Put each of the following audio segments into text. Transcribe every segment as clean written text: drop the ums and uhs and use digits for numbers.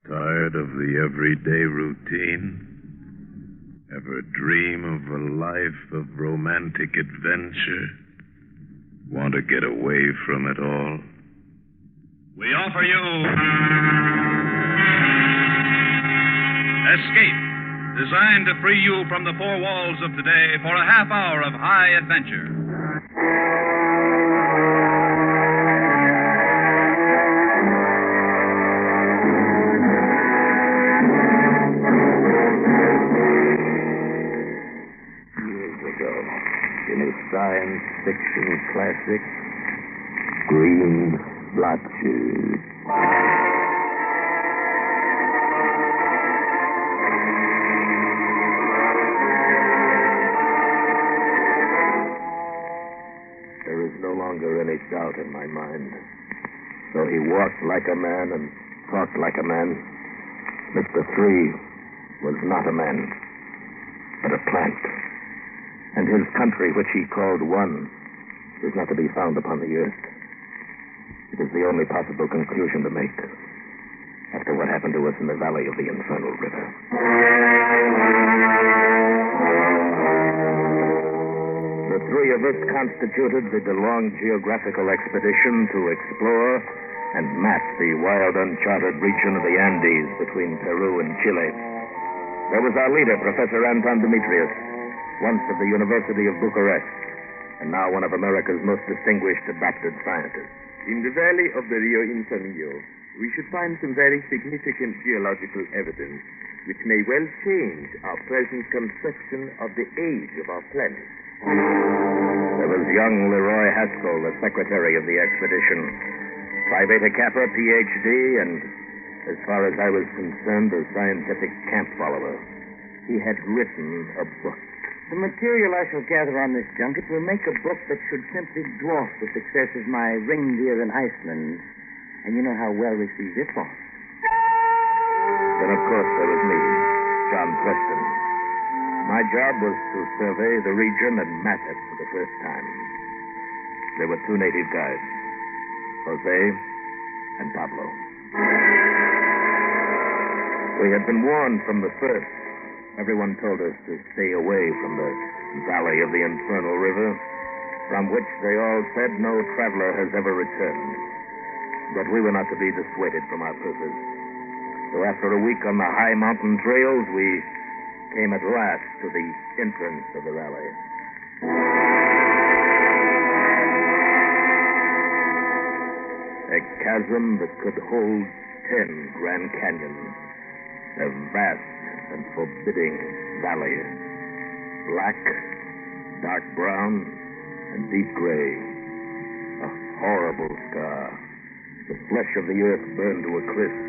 Tired of the everyday routine? Ever dream of a life of romantic adventure? Want to get away from it all? We offer you Escape, designed to free you from the four walls of today for a half hour of high adventure. In a science fiction classic, Green Splotches. There is no longer any doubt in my mind. Though he walked like a man and talked like a man, Mr. Three was not a man, but a plant. And his country, which he called One, is not to be found upon the earth. It is the only possible conclusion to make after what happened to us in the valley of the Infernal River. The three of us constituted the DeLong geographical expedition to explore and map the wild, uncharted region of the Andes between Peru and Chile. There was our leader, Professor Anton Demetrius, once of the University of Bucharest, and now one of America's most distinguished adopted scientists. In the valley of the Rio Inferno, we should find some very significant geological evidence which may well change our present conception of the age of our planet. There was young Leroy Haskell, the secretary of the expedition. Phi Beta Kappa, Ph.D., and as far as I was concerned, a scientific camp follower. He had written a book. The material I shall gather on this junket will make a book that should simply dwarf the success of my Reindeer in Iceland. And you know how well received it was. Then, of course, there was me, John Preston. My job was to survey the region and map it for the first time. There were two native guides, Jose and Pablo. We had been warned from the first. Everyone told us to stay away from the valley of the Infernal River, from which they all said no traveler has ever returned. But we were not to be dissuaded from our purpose. So after a week on the high mountain trails, we came at last to the entrance of the valley. A chasm that could hold 10 Grand Canyons. A vast and forbidding valley. Black, dark brown, and deep gray. A horrible scar. The flesh of the earth burned to a crisp.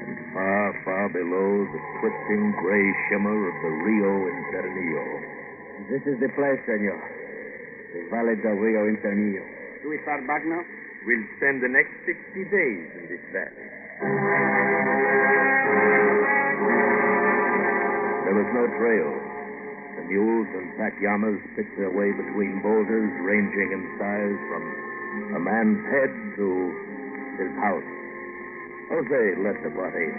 And far, far below, the twisting gray shimmer of the Rio Inferno. This is the place, senor. The Valley del Rio Inferno. Do we start back now? We'll spend the next 60 days in this valley. There was no trail. The mules and pack yamas picked their way between boulders ranging in size from a man's head to his house. Jose led the party,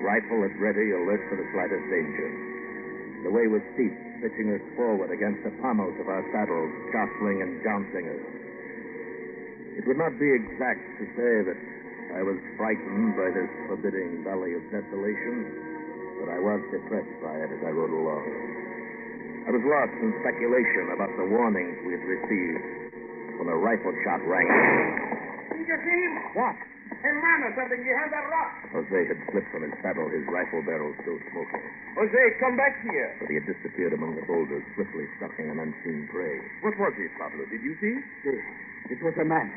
rifle at ready, alert for the slightest danger. The way was steep, pitching us forward against the pommels of our saddles, jostling and jouncing us. It would not be exact to say that I was frightened by this forbidding valley of desolation, but I was depressed by it as I rode along. I was lost in speculation about the warnings we had received when a rifle shot rang out. What? Hey, man, or something behind that rock. Jose had slipped from his saddle, his rifle barrel still smoking. Jose, come back here. But he had disappeared among the boulders, swiftly stalking an unseen prey. What was it, Pablo? Did you see? It was a man.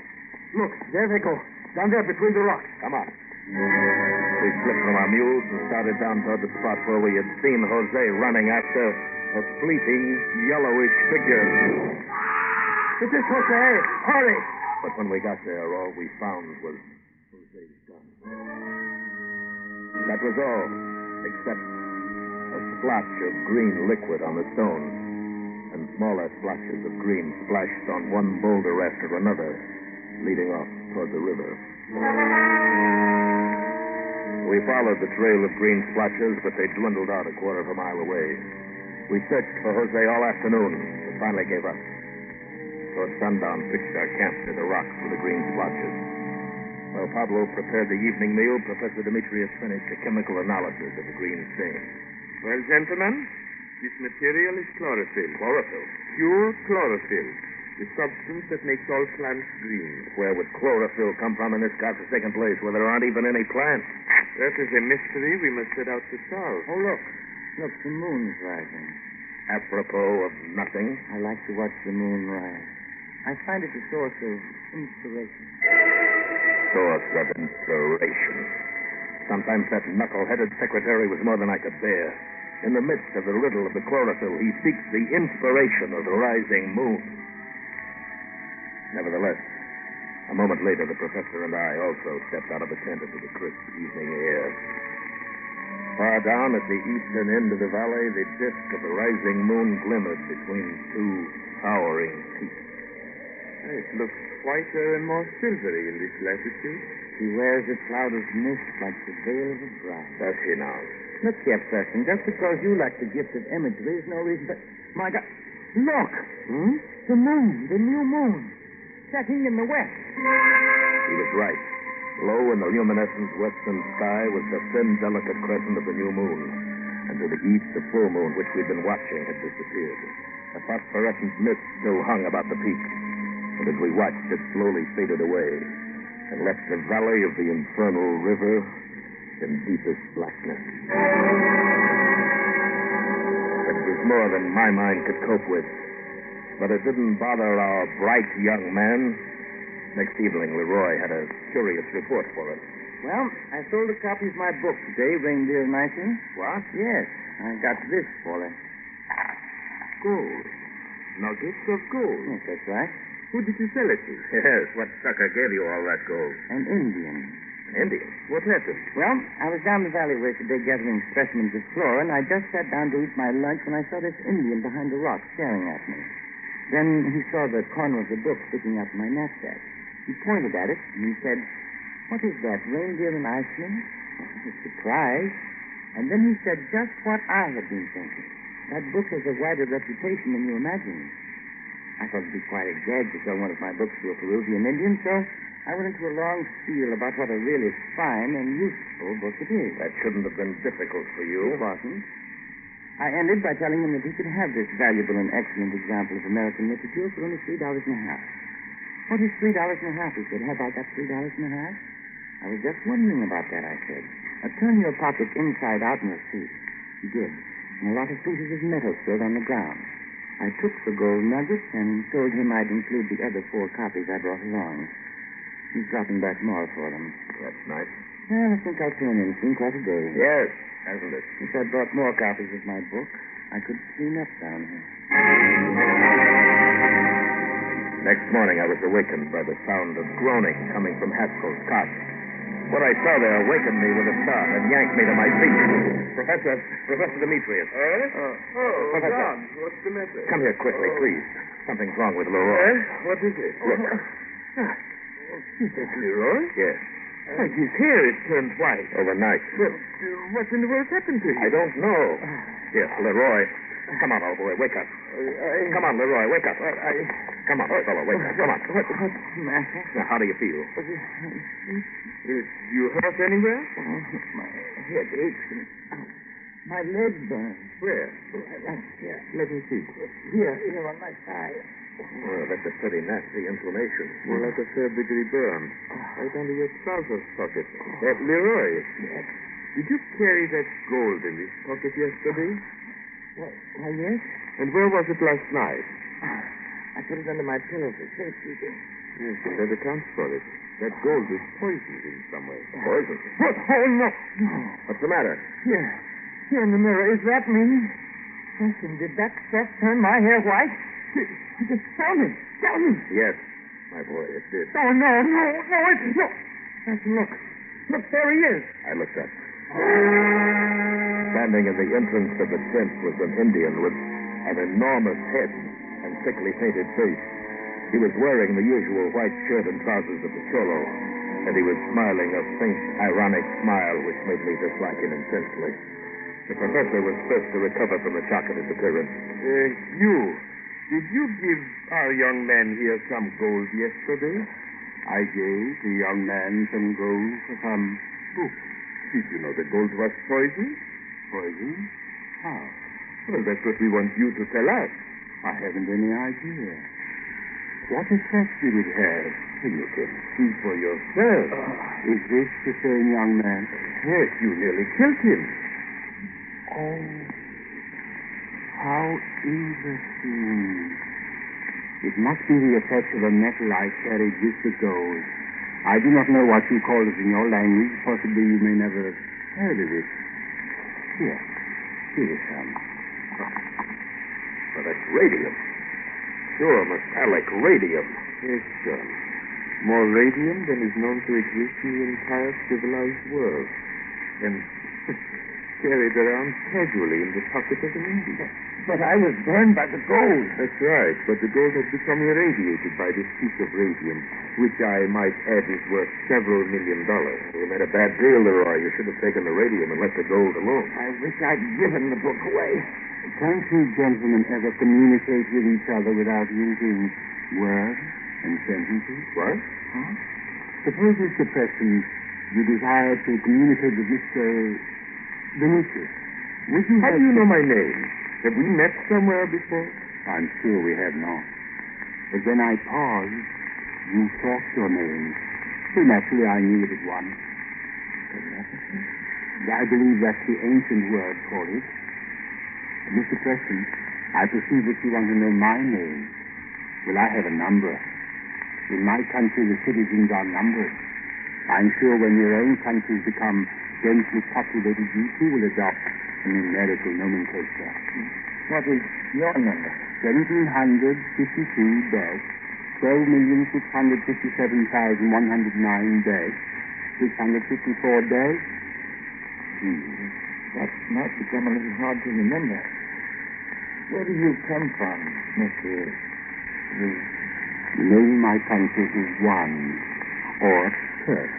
Look, there they go. Down there between the rocks. Come on. We slipped from our mules and started down toward the spot where we had seen Jose running after a fleeting, yellowish figure. It is Jose. Hurry. But when we got there, all we found was Jose's gun. That was all, except a splotch of green liquid on the stone, and smaller splotches of green splashed on one boulder after another, leading off toward the river. We We followed the trail of green splotches, but they dwindled out a quarter of a mile away. We searched for Jose all afternoon, but finally gave up. Toward sundown, pitched our camp near the rocks with the green splotches. While Pablo prepared the evening meal, Professor Demetrius finished a chemical analysis of the green stain. Well, gentlemen, this material is chlorophyll. Chlorophyll? Pure chlorophyll. The substance that makes all plants green. Where would chlorophyll come from in this godforsaken place where there aren't even any plants? That is a mystery we must set out to solve. Oh, look. Look, the moon's rising. Apropos of nothing. I like to watch the moon rise. I find it a source of inspiration. Source of inspiration. Sometimes that knuckle-headed secretary was more than I could bear. In the midst of the riddle of the chlorophyll, he seeks the inspiration of the rising moon. Nevertheless, a moment later, the professor and I also stepped out of the tent into the crisp evening air. Far down at the eastern end of the valley, the disk of the rising moon glimmered between two towering peaks. It looks whiter and more silvery in this latitude. He wears a cloud of mist like the veil of a bride. Does he now? Look here, Preston, just because you like the gift of imagery is no reason to... My God, look! The moon, the new moon, setting in the west. He was right. Low in the luminescent western sky was the thin, delicate crescent of the new moon. And to the east, the full moon, which we'd been watching, had disappeared. A phosphorescent mist still hung about the peak. And as we watched, it slowly faded away and left the valley of the infernal river in deepest blackness. It was more than my mind could cope with, but it didn't bother our bright young man. Next evening, Leroy had a curious report for us. Well, I sold a copy of my book today, Reindeer and Icing. What? Yes, I got this for it. Gold. Nuggets of gold. Yes, that's right. Who did you sell it to? Yes, what sucker gave you all that gold? An Indian. An Indian? What happened? Well, I was down the valley today gathering specimens of flora, and I just sat down to eat my lunch when I saw this Indian behind a rock staring at me. Then he saw the corner of the book sticking out of my knapsack. He pointed at it, and he said, "What is that, Reindeer and Iceman?" I was surprised. And then he said just what I had been thinking. That book has a wider reputation than you imagine. I thought it'd be quite a gag to sell one of my books to a Peruvian Indian, so I went into a long spiel about what a really fine and useful book it is. That shouldn't have been difficult for you. It wasn't. I ended by telling him that he could have this valuable and excellent example of American literature for only $3.50. What is $3.50? He said. Have I got $3.50? I was just wondering about that, I said. Turn your pocket inside out and you'll see. He did. And a lot of pieces of metal spilled on the ground. I took the gold nuggets and told him I'd include the other 4 copies I brought along. He's dropping back more for them. That's nice. Well, I think I'll turn in. It's been quite a day. Yes, hasn't it? If I brought more copies of my book, I could clean up down here. Next morning, I was awakened by the sound of groaning coming from Haskell's cot. What I saw there awakened me with a start and yanked me to my feet. Professor Demetrius. Professor. John, what's the matter? Come here quickly, please. Something's wrong with Leroy. What is it? Look. Is that Leroy? Yes. Why, his hair is turned white. Overnight. Well, what in the world happened to him? I don't know. Yes, Leroy. Come on, old boy, wake up. Come on, Leroy, wake up. Come on, fellow, wake up. Come on. What's the matter? Now, how do you feel? You hurt anywhere? Oh, my head aches and my leg burns. Where? Here, let me see. Here on my thigh. Well, that's a pretty nasty inflammation. More like a third-degree burn. Right under your trousers pocket. Leroy. Yes. Did you carry that gold in this pocket yesterday? Why, yes. And where was it last night? I put it under my pillow for safety. Yes, that accounts for it. That gold is poisoned in some way. Poison? Oh, no. What's the matter? Here in the mirror. Is that me? Listen, did that stuff turn my hair white? Tell me. Yes, my boy, it did. Oh, no. Listen, look. Look, there he is. I looked up. Standing in the entrance of the tent was an Indian with an enormous head and thickly painted face. He was wearing the usual white shirt and trousers of the cholo, and he was smiling a faint, ironic smile which made me dislike him intensely. The professor was first to recover from the shock of his appearance. Did you give our young man here some gold yesterday? I gave the young man some gold for some books. Did you know the gold was poison? Poison? How? Well, that's what we want you to tell us. I haven't any idea. What effect did it have? You can see for yourself. Is this the same young man? Yes, you nearly killed him. Oh, how interesting. It must be the effect of a metal I carried with the gold. I do not know what you call it in your language. Possibly you may never have heard of it. Here is some. Well, that's radium. Pure metallic radium. Yes, son. More radium than is known to exist in the entire civilized world. And carried around casually in the pocket of an Indian. But I was burned by the gold. That's right, but the gold has become irradiated by this piece of radium, which I might add is worth several $1 million. You made a bad deal, Leroy. You should have taken the radium and let the gold alone. I wish I'd given the book away. Can't you gentlemen ever communicate with each other without using words and sentences? What? Huh? Suppose, Mr. Preston, you desire to communicate with Mr. Demetrius. Would you How do you know my name? Have we met somewhere before? I'm sure we have not. But when I paused, you talked your name. So naturally I knew it at once. I believe that's the ancient word for it. Mr. Preston, I perceive that you want to know my name. Well, I have a number. In my country, the citizens are numbered. I'm sure when your own countries become densely populated, you too will adopt a numerical nomenclature. What is your number? 17,657,109-654 That might become a little hard to remember. Where do you come from, Mr. Reed? The name of my country is One, or Turk.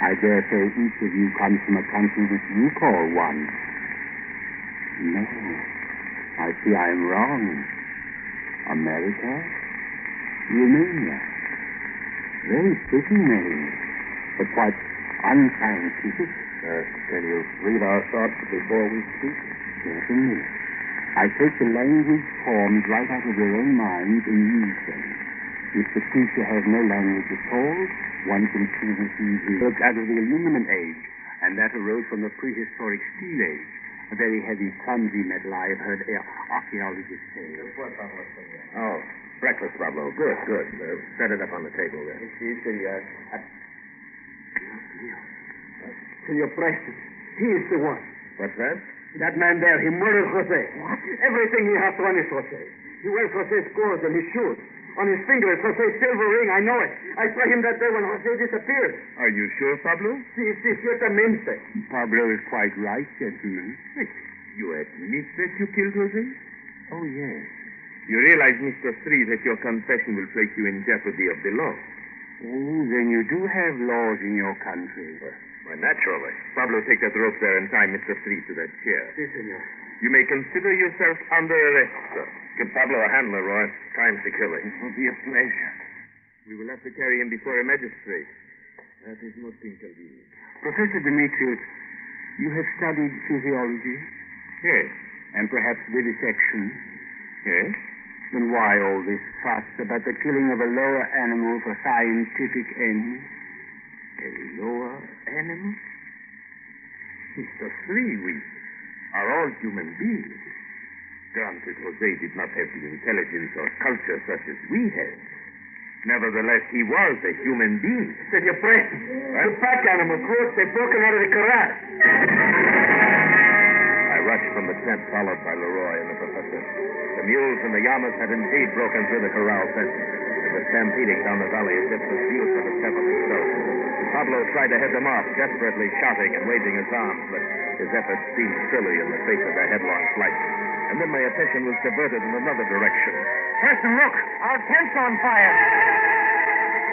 I dare say each of you comes from a country which you call One. No, I see I am wrong. America? Romania? Very pretty name, but quite unscientific. Can you read our thoughts before we speak? Certainly. I take the language formed right out of your own minds and use them. If the teacher has no language at all, one can choose his work out of the aluminum age, and that arose from the prehistoric steel age, a very heavy, clumsy metal I have heard archaeologists say. Oh, breakfast, Pablo. Good. Set it up on the table there. Senor Preston, he is the one. What's that? That man there, he murdered Jose. What? Everything he has done is Jose. He wears Jose's clothes and his shoes. On his finger is Jose's silver ring. I know it. I saw him that day when Jose disappeared. Are you sure, Pablo? Sí, ciertamente. Pablo is quite right, gentlemen. You admit that you killed Jose? Oh, yes. You realize, Mr. Frees, that your confession will place you in jeopardy of the law. Oh, then you do have laws in your country. Why, naturally. Pablo, take that rope there and tie Mr. Frees to that chair. Sí, senor. You may consider yourself under arrest, sir. Give Pablo a hand, Leroy. Time to kill him. It will be a pleasure. We will have to carry him before a magistrate. That is most inconvenient. Professor Demetrius, you have studied physiology Yes. and perhaps vivisection. Yes? Then why all this fuss about the killing of a lower animal for scientific ends? A lower animal? Mr. Frees, we are all human beings. Granted, Jose did not have the intelligence or culture such as we have. Nevertheless, he was a human being. Senor Preston, the pack animal clothes, they've broken out of the corral. I rushed from the tent, followed by Leroy and the professor. The mules and the llamas had indeed broken through the corral fence and were stampeding down the valley as if pursued by the Beverly Hills. Pablo tried to head them off, desperately shouting and waving his arms, but his efforts seemed silly in the face of their headlong flight. And then my attention was diverted in another direction. Preston, look! Our tent's on fire!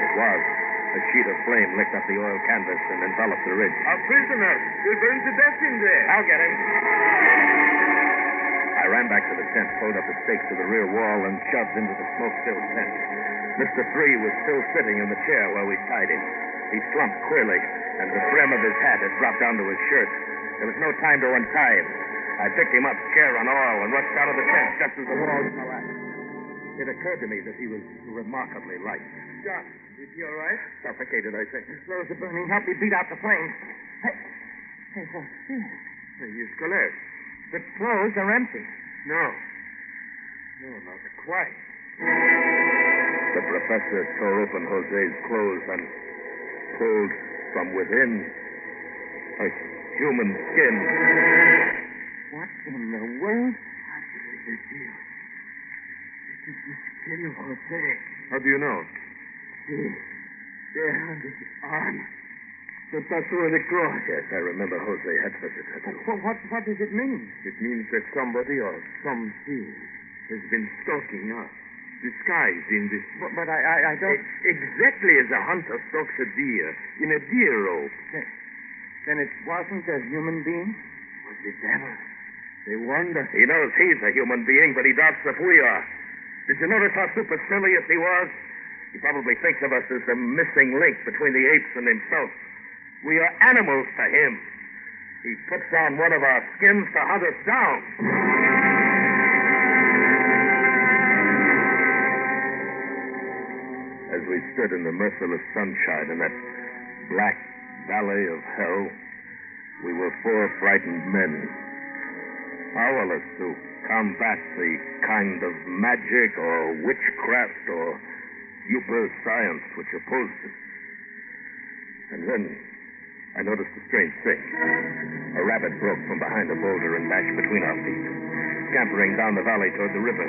It was. A sheet of flame licked up the oil canvas and enveloped the ridge. Our prisoner. We'll burn to death in there. I'll get him. I ran back to the tent, pulled up the stakes to the rear wall, and shoved into the smoke-filled tent. Mr. Three was still sitting in the chair where we tied him. He slumped queerly, and the brim of his hat had dropped onto his shirt. There was no time to untie him. I picked him up, chair and all, and rushed out of the tent just as the walls collapsed. It occurred to me that he was remarkably light. John, is he all right? Suffocated, I think. Clothes are burning. Help me beat out the flames. Hey, what's this? He's collapsed. The clothes are empty. No, not quite. The professor tore open Jose's clothes and pulled from within a human skin. What in the world? I believe this deal. It is the skin of Jose. How do you know? See, there on his arm. The tattoo of the cross. Yes, I remember Jose had such a tattoo. What does it mean? It means that somebody or something has been stalking us, disguised in this. But I don't... Exactly as a hunter stalks a deer in a deer robe. Then it wasn't a human being? It was the devil. They wonder. He knows he's a human being, but he doubts if we are. Did you notice how supercilious he was? He probably thinks of us as the missing link between the apes and himself. We are animals to him. He puts on one of our skins to hunt us down. As we stood in the merciless sunshine in that black valley of hell, we were four frightened men, powerless to combat the kind of magic or witchcraft or super science which opposed it. And then I noticed a strange thing. A rabbit broke from behind a boulder and dashed between our feet, scampering down the valley toward the river.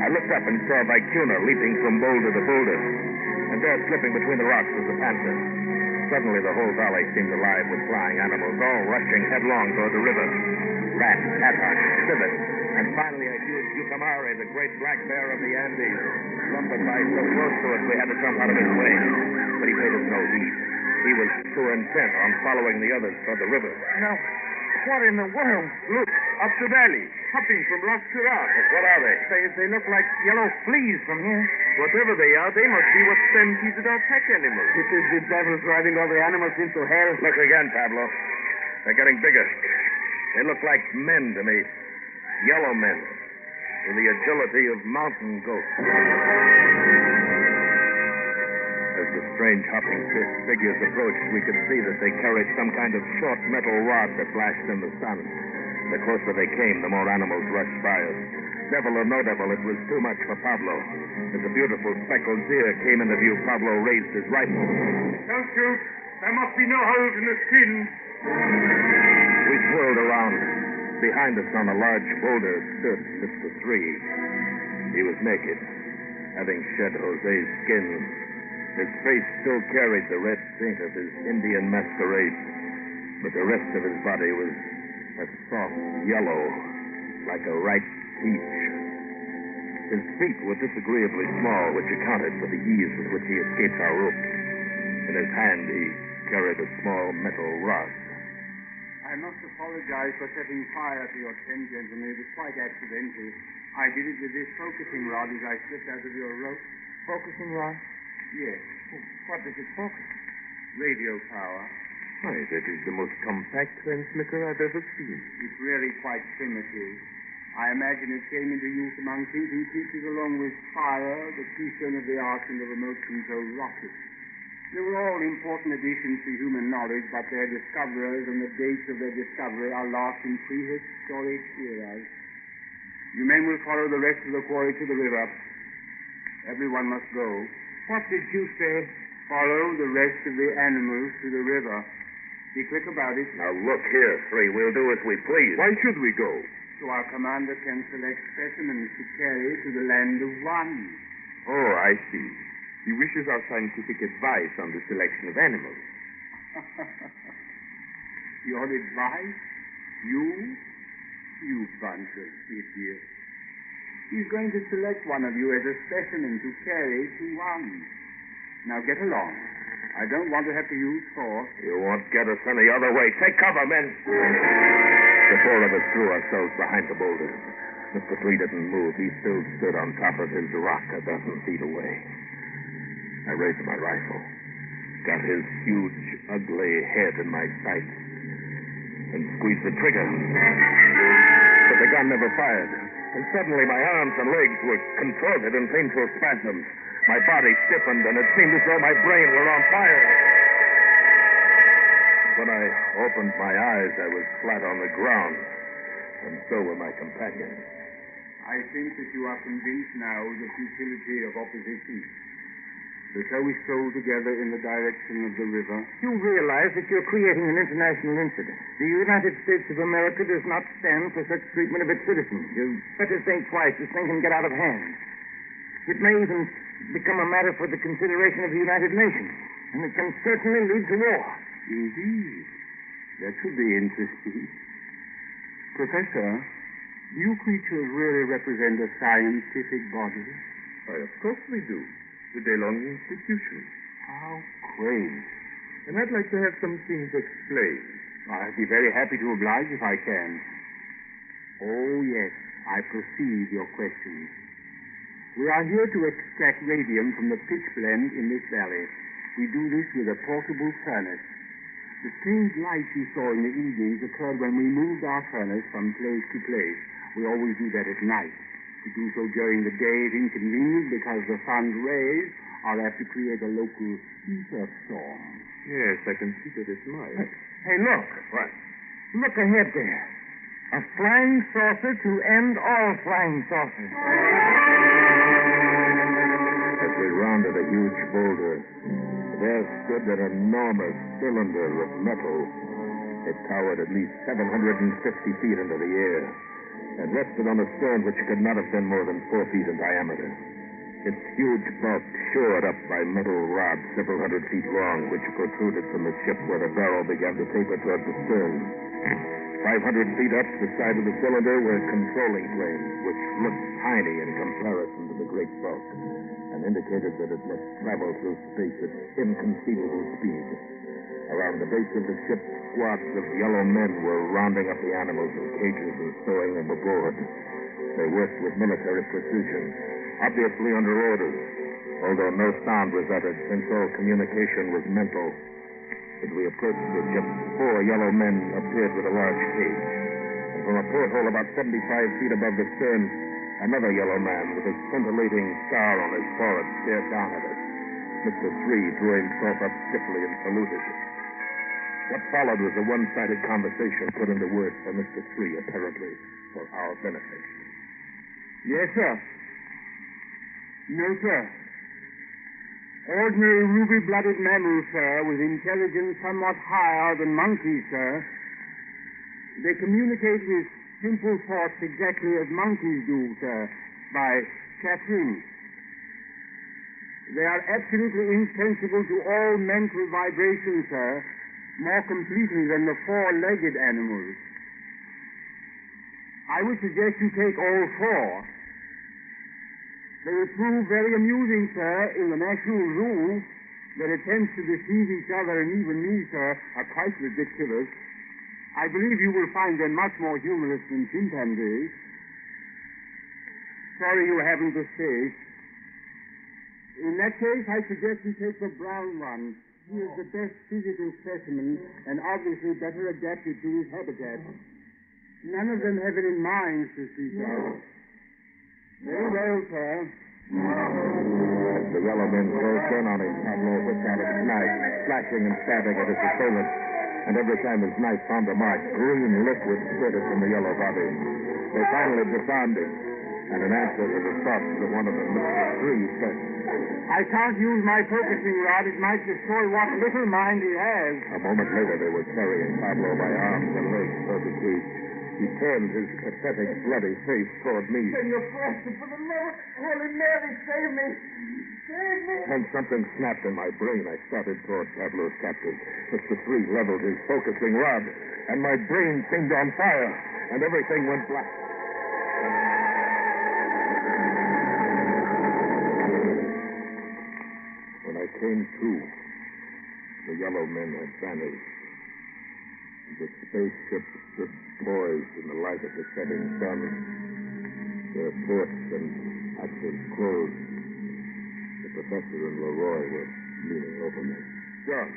I looked up and saw Vicuna leaping from boulder to boulder, and there slipping between the rocks was a panther. Suddenly the whole valley seemed alive with flying animals, all rushing headlong toward the river. Rats, haddock, civets, and finally a huge yucamare, the great black bear of the Andes, lumbered by so close to us we had to jump out of his way. But he paid us no heed. He was too intent on following the others toward the river. Now, what in the world? Look, up the valley, hopping from rock to rock. What are they? They look like yellow fleas from here. Whatever they are, they must be what stampeded our pack animals. It is the devil driving all the animals into hell. Look again, Pablo. They're getting bigger. They look like men to me. Yellow men, with the agility of mountain goats. As the strange hopping figures approached, we could see that they carried some kind of short metal rod that flashed in the sun. The closer they came, the more animals rushed by us. Devil or no devil, it was too much for Pablo. As a beautiful speckled deer came into view, Pablo raised his rifle. Don't shoot. There must be no holes in the skin. We swirled around. Behind us on a large boulder stood Mr. Three. He was naked, having shed Jose's skin. His face still carried the red paint of his Indian masquerade, but the rest of his body was a soft yellow, like a ripe peach. His feet were disagreeably small, which accounted for the ease with which he escaped our rope. In his hand, he carried a small metal rod. I must apologize for setting fire to your tent, gentlemen. It was quite accidental. I did it with this focusing rod as I slipped out of your rope. Focusing rod? Yes. What does it focus? Radio power. Why, that is the most compact transmitter I've ever seen. It's really quite primitive. I imagine it came into use among thinking creatures along with fire, the keystone of the ark, and the remote control rocket. They were all important additions to human knowledge, but their discoverers and the dates of their discovery are lost in prehistoric eras. You men will follow the rest of the quarry to the river. Everyone must go. What did you say? Follow the rest of the animals to the river. Be quick about it, Now look here, Three. We'll do as we please. Why should we go? so our commander can select specimens to carry to the land of one. Oh, I see. He wishes our scientific advice on the selection of animals. Your advice? You bunch of idiots. He's going to select one of you as a specimen to carry to one. Now get along. I don't want to have to use force. You won't get us any other way. Take cover, men. The four of us threw ourselves behind the boulders. Mr. Freed didn't move. He still stood on top of his rock a dozen feet away. I raised my rifle, got his huge, ugly head in my sights, and squeezed the trigger. But the gun never fired. And suddenly my arms and legs were contorted in painful spasms. My body stiffened, and it seemed as though my brain were on fire. When I opened my eyes, I was flat on the ground, and so were my companions. I think that you are convinced now of the futility of opposition. So we stroll together in the direction of the river. You realize that you're creating an international incident. The United States of America does not stand for such treatment of its citizens. You better think twice. This thing can get out of hand. It may even become a matter for the consideration of the United Nations, and it can certainly lead to war. Indeed. That should be interesting. Professor, do you creatures really represent a scientific body? Why, of course we do. The DeLong Institution. How quaint. And I'd like to have some things explained. I'd be very happy to oblige if I can. Oh, yes, I perceive your questions. We are here to extract radium from the pitch blende in this valley. We do this with a portable furnace. The strange lights you saw in the evenings occurred when we moved our furnace from place to place. We always do that at night. To do so during the day is inconvenient because the sun's rays are apt to create a local ether storm. Yes, I can see that it might. Hey, look. What? Look ahead there. A flying saucer to end all flying saucers. As we rounded a huge boulder, there stood an enormous cylinder of metal. It towered at least 750 feet into the air and rested on a stone which could not have been more than 4 feet in diameter. Its huge bulk shored up by metal rods several hundred feet long, which protruded from the ship where the barrel began to taper toward the stern. 500 feet up the side of the cylinder were controlling planes, which looked tiny in comparison to the great bulk, and indicated that it must travel through space at inconceivable speed. Around the base of the ship, squads of yellow men were rounding up the animals in cages and stowing them aboard. They worked with military precision, obviously under orders, although no sound was uttered since all communication was mental. As we approached the ship, 4 yellow men appeared with a large cage. And from a porthole about 75 feet above the stern, another yellow man with a scintillating scar on his forehead stared down at us. Mr. Freed drew himself up stiffly and saluted. What followed was a one-sided conversation put into words by Mr. Freed, apparently for our benefit. Yes, sir. No, sir. Ordinary ruby-blooded mammals, sir, with intelligence somewhat higher than monkeys, sir. They communicate with simple thoughts exactly as monkeys do, sir, by chattering. They are absolutely insensible to all mental vibrations, sir, more completely than the 4-legged animals. I would suggest you take all 4. They will prove very amusing, sir, in the National Zoo. Their attempts to deceive each other and even me, sir, are quite ridiculous. I believe you will find them much more humorous than chimpanzees. Sorry you haven't the space. In that case, I suggest you take the brown one. He is the best physical specimen and obviously better adapted to his habitat. None of them have any minds to speak of. Very well, sir. As the yellow men closed in on him, Pablo whipped out his knife, slashing and stabbing at his assailant. And every time his knife found a mark, green liquid spurted from the yellow body. They finally disarmed him, and in answer to the thoughts of one of them, Mr. Freed said, I can't use my focusing rod. It might destroy what little mind he has. A moment later, they were carrying Pablo by arms and legs toward the cage. He turned his pathetic, bloody face toward me. Senor Foster, for the love of Holy Mary, save me! Save me! And something snapped in my brain. I started toward Pablo's captive. Mr. Freed leveled his focusing rod, and my brain seemed on fire, and everything went black. When I came to, The yellow men had vanished. The spaceship stood poised in the light of the setting sun. Their ports and hatches closed. The professor and Leroy were leaning over me. John,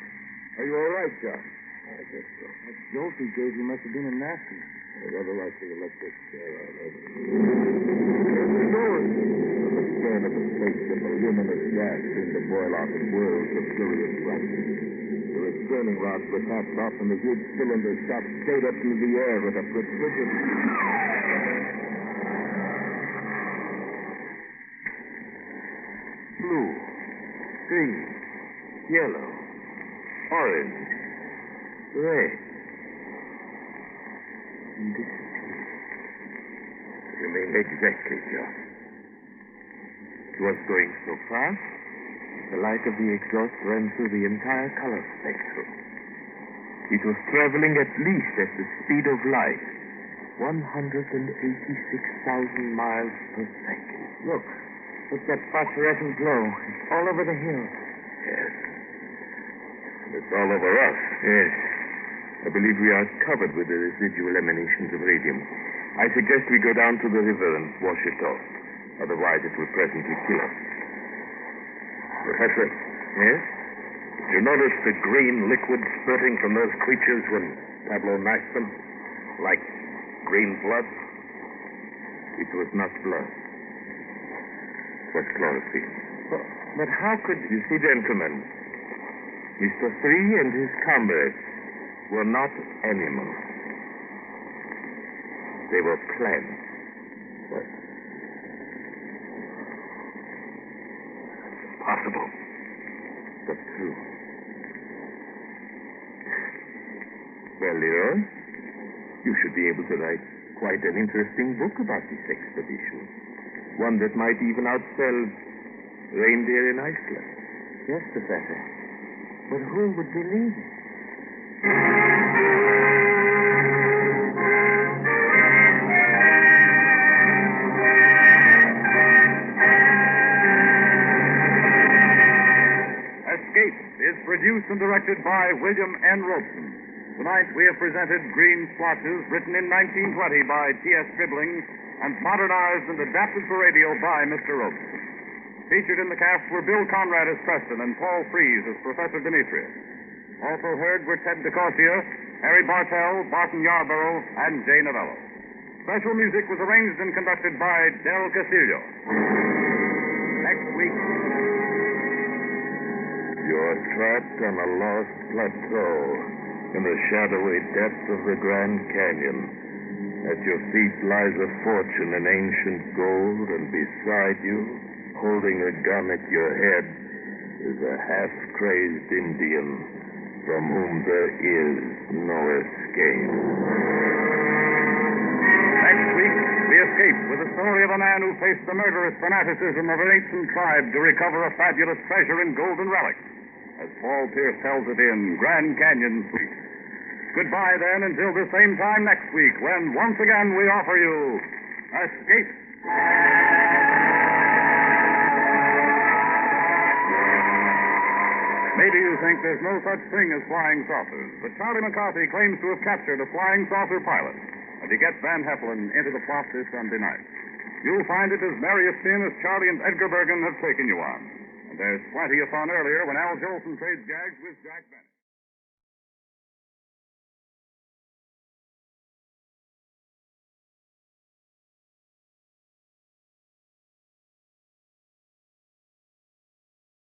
are you all right, John? I guess so. That jolt he gave you must have been a nasty. I rather like the electric chair I love. Doors. From the stern of the spaceship, a luminous gas seemed to boil out in whirls of furious flashing. The restraining rods were cast off, and the huge cylinder shot straight up into the air with a precision. Blue, green, yellow, orange, red. And disappeared. You mean exactly, John. It was going so fast, the light of the exhaust ran through the entire color spectrum. It was traveling at least at the speed of light, 186,000 miles per second. Look that phosphorescent glow. It's all over the hills. Yes. And it's all over us. Yes. I believe we are covered with the residual emanations of radium. I suggest we go down to the river and wash it off. Otherwise, it will presently kill us. Professor? Yes? Did you notice the green liquid spurting from those creatures when Pablo mashed them? Like green blood? It was not blood. It was chlorophyll. But how could... You see, gentlemen, Mr. Free and his comrades were not animals. They were plants. What? Possible, but true. Well, Leroy, you should be able to write quite an interesting book about this expedition. One that might even outsell Reindeer in Iceland. Yes, Professor. But who would believe it? Escape is produced and directed by William N. Robeson. Tonight we have presented Green Splotches, written in 1920 by T.S. Scribbling and modernized and adapted for radio by Mr. Robeson. Featured in the cast were Bill Conrad as Preston and Paul Frees as Professor Demetrius. Also heard were Ted DeCorsia, Harry Bartell, Barton Yarborough, and Jay Novello. Special music was arranged and conducted by Del Castillo. Next week... You're trapped on a lost plateau in the shadowy depths of the Grand Canyon. At your feet lies a fortune in ancient gold, and beside you, holding a gun at your head, is a half-crazed Indian from whom there is no escape. Next week, we escape with the story of a man who faced the murderous fanaticism of an ancient tribe to recover a fabulous treasure in golden relics, as Paul Pierce tells it in Grand Canyon Suite. Goodbye, then, until the same time next week, when once again we offer you Escape. Maybe you think there's no such thing as flying saucers, but Charlie McCarthy claims to have captured a flying saucer pilot as he gets Van Heflin into the plot this Sunday night. You'll find it as merry a spin as Charlie and Edgar Bergen have taken you on. And there's plenty of fun earlier when Al Jolson trades gags with Jack Bennett.